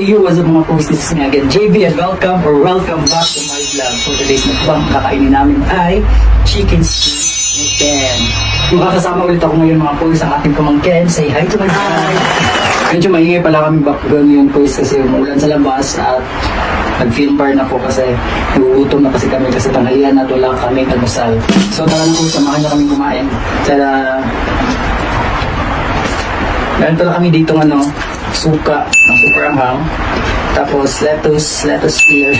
you, what's up mga post? This is me again, JB, and welcome back to my vlog. For today's mukbang, kakainin namin ay chicken skin with Ken. Makakasama ulit ako ngayon mga post ang ating pamangkin. Say hi to my hi! Medyo maingay pala kami background yun post kasi umulan sa labas at nag-film bar na po kasi nagugutom na kasi kami kasi tanghalian at wala kami almusal. So tara na po, samahan na kami kumain. Tara! Meron pala kami dito suka, ng super anghang. Tapos lettuce spear,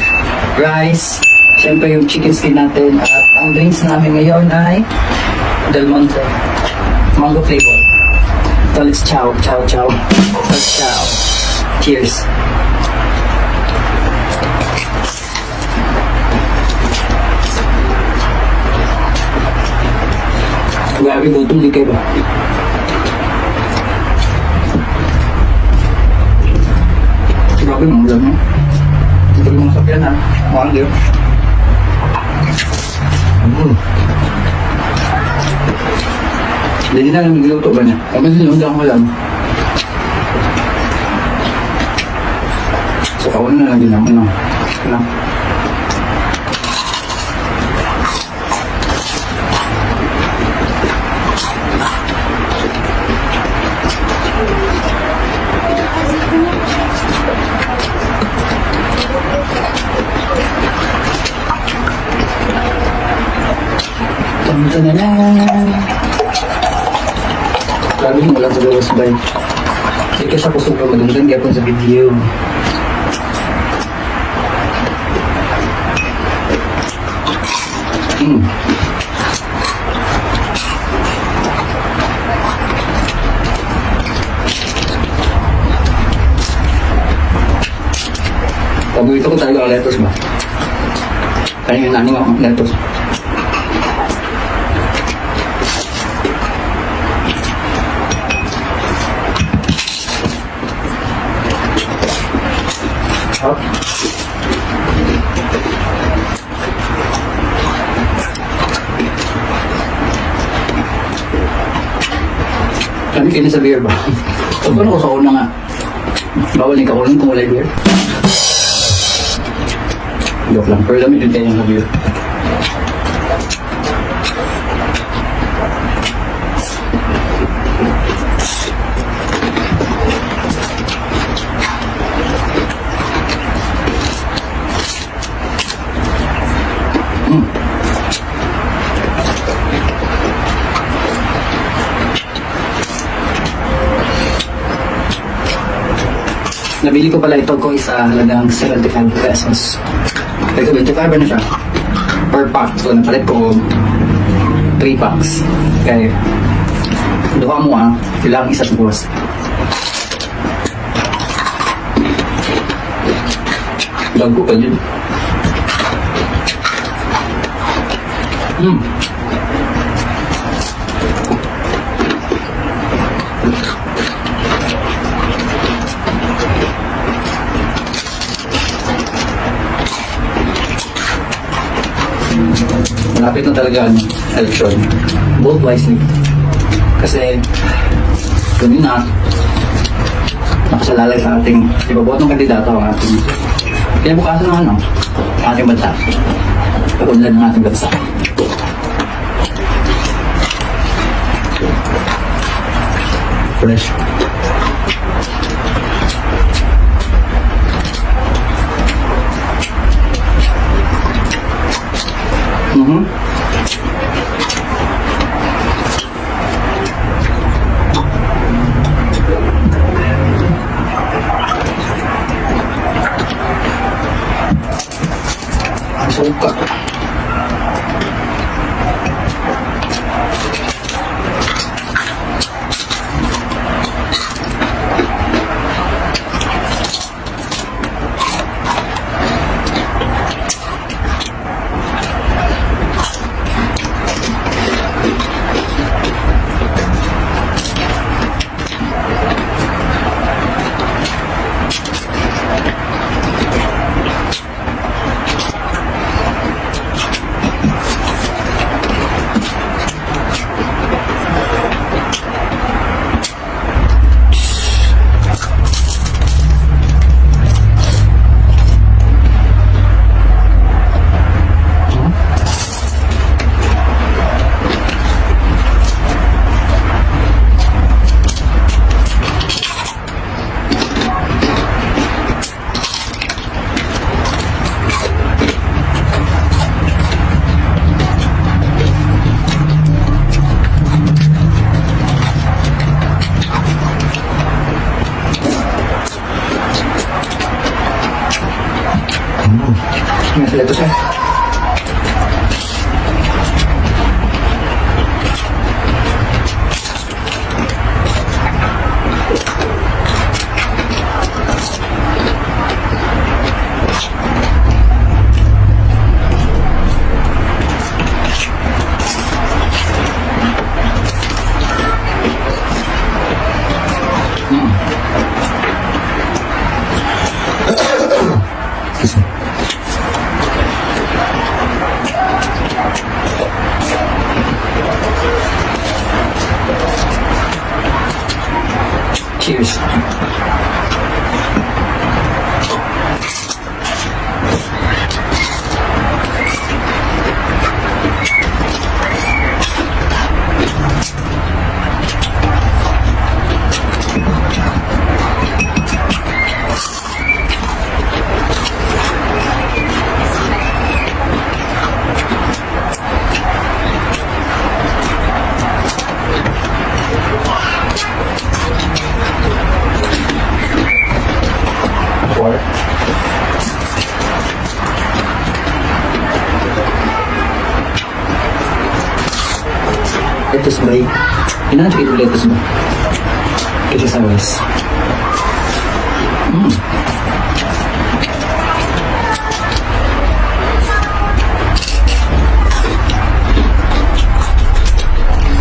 rice, syempre yung chicken skin natin. At ang drinks namin ngayon ay Del Monte, mango flavor. So let's chow. Let's chow. Cheers. Grabe, gutom di kayo ba? Grabe mga ulam mo. Hindi ko mga sakyan ha. Mahal din. Hindi na namin niluto ba niya? Kami sinundan ko lang. So kawan na lang din naman. Ito na lang. Grabe yung ulan sa gawas ba? Hindi ka siya kusog pa madunggan gapon sa video. Paborito ko talaga ang lettuce ba? Kaya yung naning ako lettuce. Hop. Kami kini sa beer ba? So, paano ko sa una nga? Bawal yung kakulang kung wala beer? Joke lang, pero dami din tayo ng beer. Nabili ko pala ito ko isa halagang 75 pesos. Ito 25 na siya per pack. So napalit ko 3 packs. Kaya duha mo kailangan isa sa buwas. Bago pa din. Malapit na talaga election. Vote wisely. Kasi kunin na nakasalalay sa ating ibabotong kandidato ang ating kinabukasan ng ating bansa. Pag-unlad ng ating bansa. Fresh. Suka. Cheers. Water. Lettuce ba? Inaan ko yung lettuce ba? Kasi sa rice.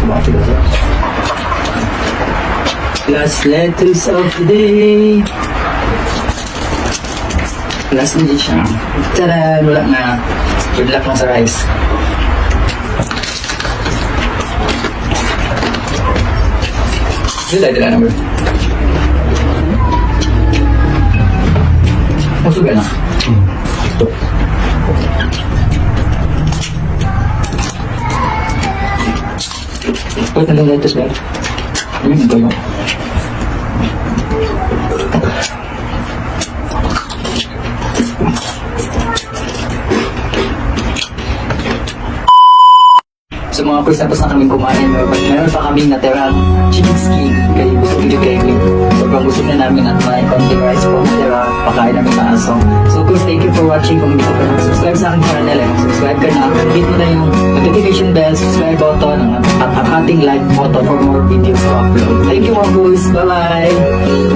Bakit ba? Last lettuce of the day. Last na din siya. Tada! Wala na. Good luck lang sa rice. Dila na ba? Masuga na. Ito. Pwede na lang lettuce ba? Ito yun. So mga quiz, tapos na kaming kumain. Meron pa kaming natirang chicken skin. Kaya gusto video gaming. Sobrang gusto na namin at may konting rice po natira. Pakain namin sa aso. So quiz, thank you for watching. Kung hindi ka pa subscribe sa aking channel, subscribe ka na. Hit mo na yung notification bell, subscribe button, at ating like button for more videos to upload. Thank you mga quiz. Bye-bye!